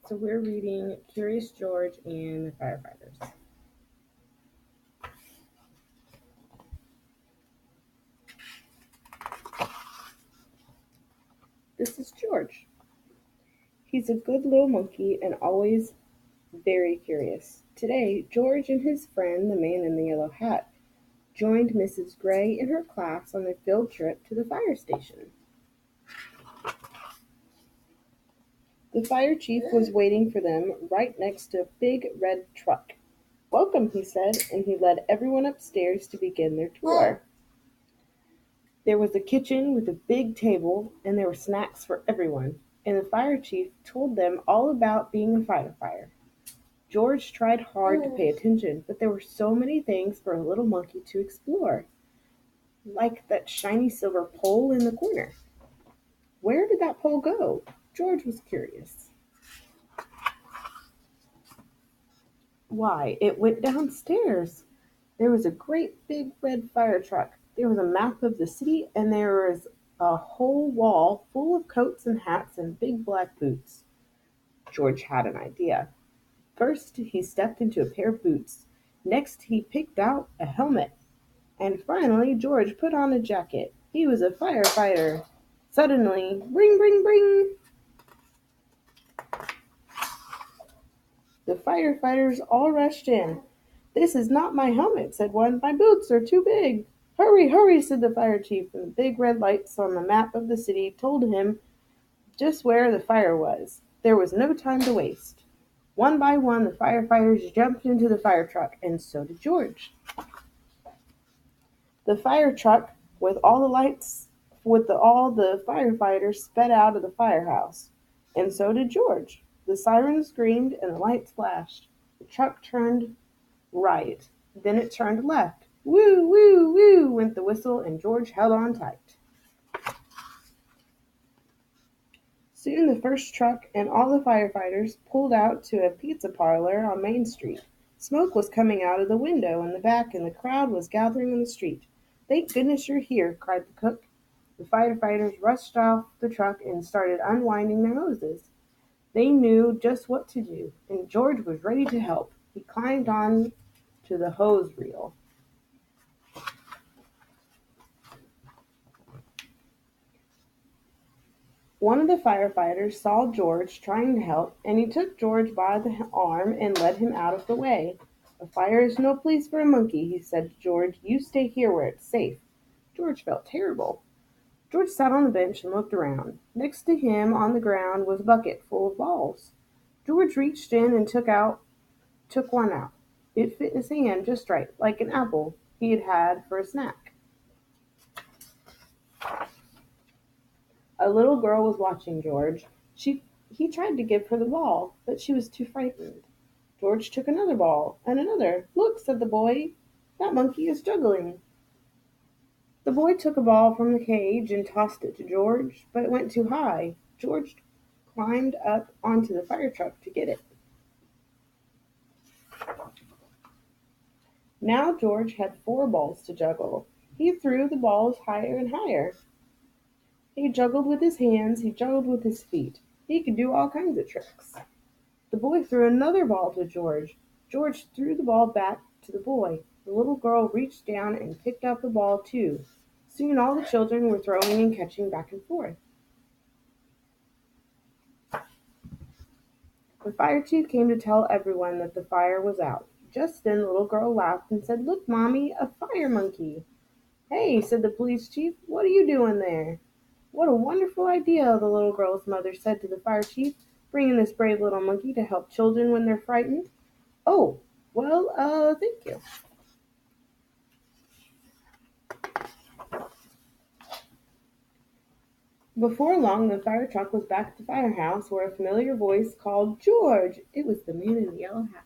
So we're reading Curious George and the Firefighters. This is George. He's a good little monkey and always very curious. Today, George and his friend, the man in the yellow hat, joined Mrs. Gray and her class on a field trip to the fire station. The fire chief was waiting for them right next to a big red truck. "Welcome," he said, and he led everyone upstairs to begin their tour. There was a kitchen with a big table, and there were snacks for everyone, and the fire chief told them all about being a firefighter. George tried hard to pay attention, but there were so many things for a little monkey to explore, like that shiny silver pole in the corner. Where did that pole go? George was curious. Why, it went downstairs. There was a great big red fire truck. There was a map of the city, and there was a whole wall full of coats and hats and big black boots. George had an idea. First, he stepped into a pair of boots. Next, he picked out a helmet. And finally, George put on a jacket. He was a firefighter. Suddenly, ring, ring, ring! The firefighters all rushed in. "This is not my helmet," said one. "My boots are too big." "Hurry, hurry," said the fire chief, and the big red lights on the map of the city told him just where the fire was. There was no time to waste. One by one, the firefighters jumped into the fire truck, and so did George. The fire truck, with all the lights, all the firefighters sped out of the firehouse, and so did George. The siren screamed and the lights flashed. The truck turned right, then it turned left. Woo, woo, woo, went the whistle, and George held on tight. Soon the first truck and all the firefighters pulled out to a pizza parlor on Main Street. Smoke was coming out of the window in the back, and the crowd was gathering in the street. "Thank goodness you're here," cried the cook. The firefighters rushed off the truck and started unwinding their hoses. They knew just what to do, and George was ready to help. He climbed on to the hose reel. One of the firefighters saw George trying to help, and he took George by the arm and led him out of the way. "A fire is no place for a monkey," he said to George. "You stay here where it's safe." George felt terrible. George sat on the bench and looked around. Next to him on the ground was a bucket full of balls. George reached in and took one out. It fit his hand just right, like an apple he had had for a snack. A little girl was watching George. He tried to give her the ball, but she was too frightened. George took another ball, and another. "Look," said the boy, "that monkey is juggling." The boy took a ball from the cage and tossed it to George, but it went too high. George climbed up onto the fire truck to get it. Now George had 4 balls to juggle. He threw the balls higher and higher. He juggled with his hands, he juggled with his feet. He could do all kinds of tricks. The boy threw another ball to George. George threw the ball back to the boy. The little girl reached down and picked up the ball too. Soon all the children were throwing and catching back and forth. The fire chief came to tell everyone that the fire was out. Just then the little girl laughed and said, "Look, Mommy, a fire monkey." "Hey," said the police chief, "what are you doing there?" "What a wonderful idea," the little girl's mother said to the fire chief, "bringing this brave little monkey to help children when they're frightened." "Oh, well, thank you." Before long, the fire truck was back at the firehouse, where a familiar voice called, "George!" It was the man in the yellow hat.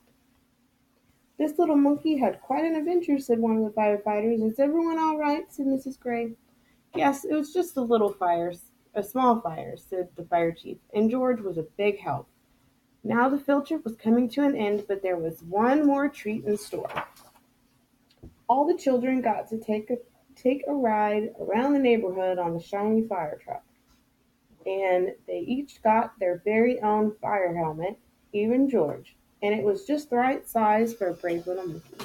"This little monkey had quite an adventure," said one of the firefighters. "Is everyone all right?" said Mrs. Gray. "Yes, it was just a small fire," said the fire chief, "and George was a big help." Now the field trip was coming to an end, but there was one more treat in store. All the children got to take a ride around the neighborhood on the shiny fire truck. and they each got their very own fire helmet, even George, and it was just the right size for a brave little monkey.